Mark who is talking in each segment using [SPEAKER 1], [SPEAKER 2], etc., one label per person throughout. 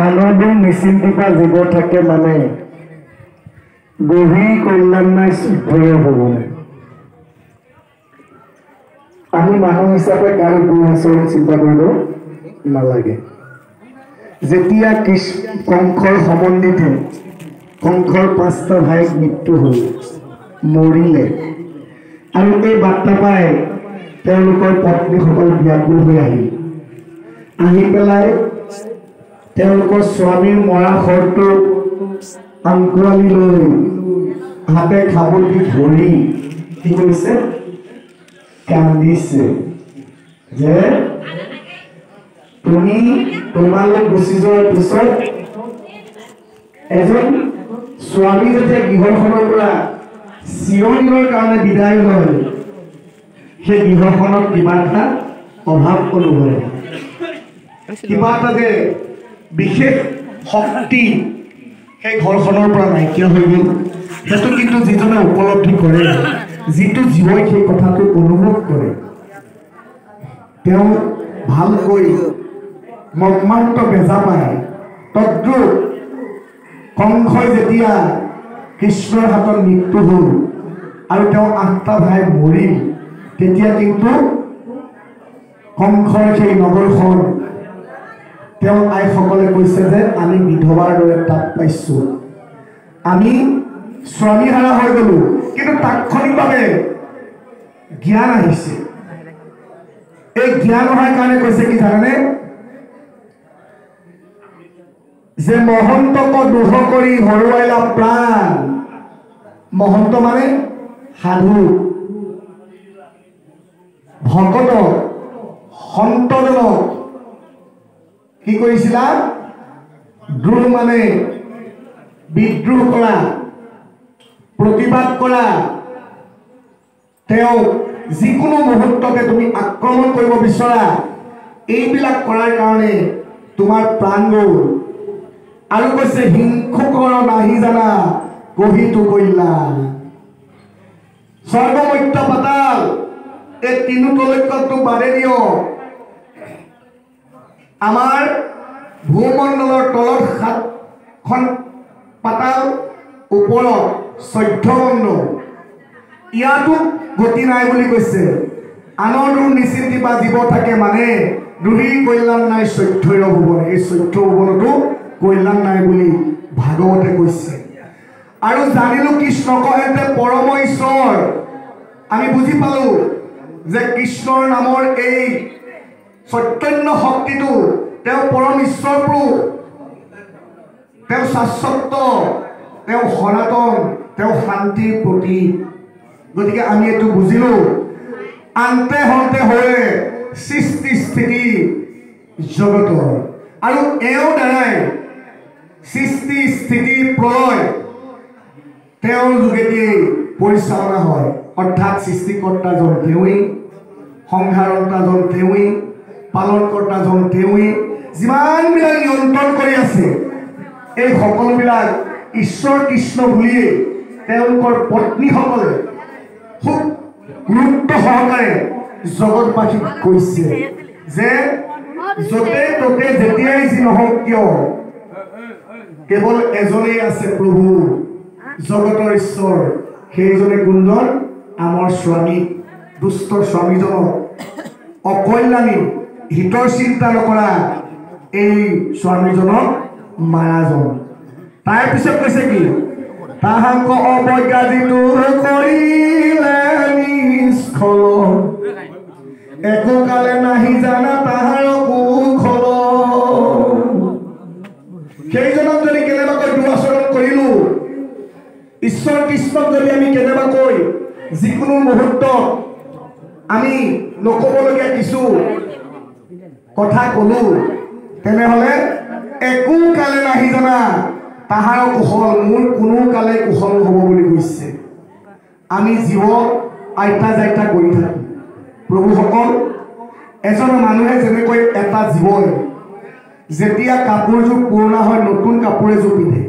[SPEAKER 1] আনন্দ নিশ্চিন্তিপা জীৱ থাকে মানে গভীৰ কল্যাণ নাই শুদ্ধই হ'ব নাই। আমি মানুহ হিচাপে কাৰো গুণ আচৰণ চিন্তা কৰিব নালাগে। যেতিয়া কংসৰ সমন্বিতে কংসৰ 5টা ভাইক মৃত্যু হ'ল, মৰিলে, আৰু এই বাৰ্তা পাই তেওঁলোকৰ পত্নীসকল ব্যাকুল হৈ আহি পেলাই তেওঁলোকৰ স্বামীৰ মৰা শৰটো আঁকোৱালি লৈ হাতে খাবলি ধৰি কি কৰিছে, কান্দিছে যে তোমালোক গুচি যোৱাৰ পিছত এজন স্বামী যেতিয়া গৃহখনৰ পৰা চিৰদিনৰ কাৰণে বিদায় লয়, সেই গৃহখনত কিবা এটা অভাৱ অনুভৱ হয়, কিবা এটা যে বিশেষ শক্তি সেই ঘৰখনৰ পৰা নাইকিয়া হৈ গ'ল। সেইটো কিন্তু যিজনে উপলব্ধি কৰে, যিটো জীৱই সেই কথাটো অনুভৱ কৰে, তেওঁ ভালকৈ মৰ্মান্ত বেজা পায়। তদ্ৰূপ কংসই যেতিয়া কৃষ্ণৰ হাতত মৃত্যু হ'ল আৰু তেওঁ 8টা ভাই মৰিল, তেতিয়া কিন্তু কংসৰ সেই নগৰখন তেওঁ আইসকলে কৈছে যে আমি বিধৱাৰ দৰে তাপ পাইছোঁ, আমি স্বামী হাৰা হৈ গ'লো। কিন্তু তাৎক্ষণিকভাৱে জ্ঞান আহিছে। এই জ্ঞান অহাৰ কাৰণে কৈছে কি জানেনে, যে মহন্তক দোষ কৰি হৰুৱাইলা প্ৰাণ। মহন্ত মানে সাধু, ভকত সন্তজনক কি কৰিছিলা, দ্ৰোহ মানে বিদ্ৰোহ কৰা, প্ৰতিবাদ কৰা, তেওঁ যিকোনো মুহূৰ্ততে তুমি আক্ৰমণ কৰিব বিচৰা, এইবিলাক কৰাৰ কাৰণে তোমাৰ প্ৰাণ গ'ল। আৰু কৈছে হিংসুকৰ নাহি জানা কহিতো কল্যাণ। স্বৰ্গ মধ্য পাতাল এই তিনিওলৈকটো বাদে দিয়, আমাৰ ভূমণ্ডলৰ তলত 7খন পাতাল, ওপৰত 14 মণ্ডল, ইয়াতো গতি নাই বুলি কৈছে। আনন্দ নিশ্চিন্তিপা জীৱ থাকে মানে দুহিৰ কল্যাণ নাই 14 ভুৱন, এই 14 ভুৱনতো কল্যাণ নাই বুলি ভাগৱতে কৈছে। আৰু জানিলো কৃষ্ণক এতে পৰম ঈশ্বৰ। আমি বুজি পালো যে কৃষ্ণৰ নামৰ এই চৈতন্য শক্তিটো তেওঁ পৰম ঈশ্বৰ ৰূপ, তেওঁ শাশ্বত, তেওঁ সনাতন, তেওঁ শান্তিৰ প্ৰতীক। গতিকে আমি এইটো বুজিলো, আন্তে হন্তে হৈ সৃষ্টি স্থিতি জগতৰ, আৰু এওঁ দ্বাৰাই সৃষ্টি স্থিতি প্ৰলয় তেওঁৰ যোগেদি পৰিচালনা হয়। অৰ্থাৎ সৃষ্টিকৰ্তাজন তেওঁৱেই, সংহাৰকৰ্তাজন তেওঁৱেই, পালনকৰ্তাজন তেওঁৱেই, যিমানবিলাক নিয়ন্ত্ৰণ কৰি আছে এই সকলোবিলাক ঈশ্বৰ কৃষ্ণ বুলিয়েই তেওঁলোকৰ পত্নীসকলে খুব গুৰুত্ব সহকাৰে জগতবাসীক কৈছে যে য'তে ত'তে যেতিয়াই যি নহওক কিয় কেৱল এজনেই আছে প্ৰভু, জগতৰ ঈশ্বৰ, সেইজনে কোনজন, আমাৰ স্বামী, দুষ্ট স্বামীজনক, অকল্যাণী, হিতৰ চিন্তা নকৰা এই স্বামীজনক মাৰাজন। তাৰপিছত কৈছে কি, তাহাক অৱজ্ঞা যিটো কৰিলে নিষ্ফল, একো কালে নাহি জানা তাহাৰ কুশল। সেইজনক যদি কেনেবাকৈ দুৰাচৰণ কৰিলো, ঈশ্বৰ কৃষ্ণক যদি আমি কেনেবাকৈ যিকোনো মুহূৰ্তত আমি নকবলগীয়া কিছু কথা কলো, তেনেহলে একো কালে নাহি জানা তাহাৰ কুশল, মোৰ কোনো কালে কুশল হ'ব বুলি কৈছে। আমি জীৱ আইতা যাইতা কৰি থাকো। প্ৰভুসকল, এজন মানুহে যেনেকৈ এটা জীৱই যেতিয়া কাপোৰযোৰ পুৰণা হয় নতুন কাপোৰ এযোৰ পিন্ধে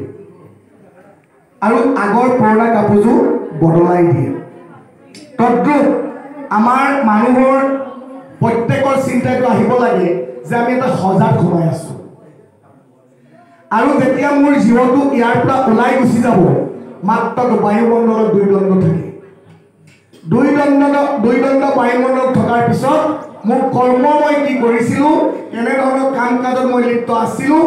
[SPEAKER 1] আৰু আগৰ পুৰণা কাপোৰযোৰ বদলাই দিয়ে, তদ্ৰূপ আমাৰ মানুহৰ প্ৰত্যেকৰ চিন্তাটো আহিব লাগে যে আমি এটা সজাত সোমাই আছো আৰু যেতিয়া মোৰ জীৱনটো ইয়াৰ পৰা ওলাই গুচি যাব মাত্ৰ বায়ুমণ্ডলত দুই দণ্ড থাকে দুই দণ্ড বায়ুমণ্ডলত থকাৰ পিছত মোৰ কৰ্ম মই কি কৰিছিলোঁ কেনেধৰণৰ কাম কাজত মই লিপ্ত আছিলোঁ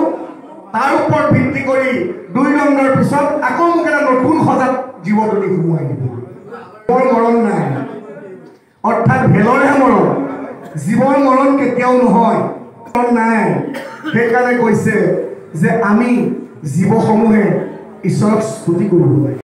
[SPEAKER 1] তাৰ ওপৰত ভিত্তি কৰি দুই দণ্ডৰ পিছত আকৌ মোক এটা নতুন সজাত জীৱনটো সোমোৱাই দিব মোৰ মৰণ নাই অৰ্থাৎ ভেলৰহে মৰণ জীৱৰ মৰণ কেতিয়াও নহয় নাই সেইকাৰণে কৈছে যে আমি জীৱসমূহে ঈশ্বৰক স্তুতি কৰিব লাগে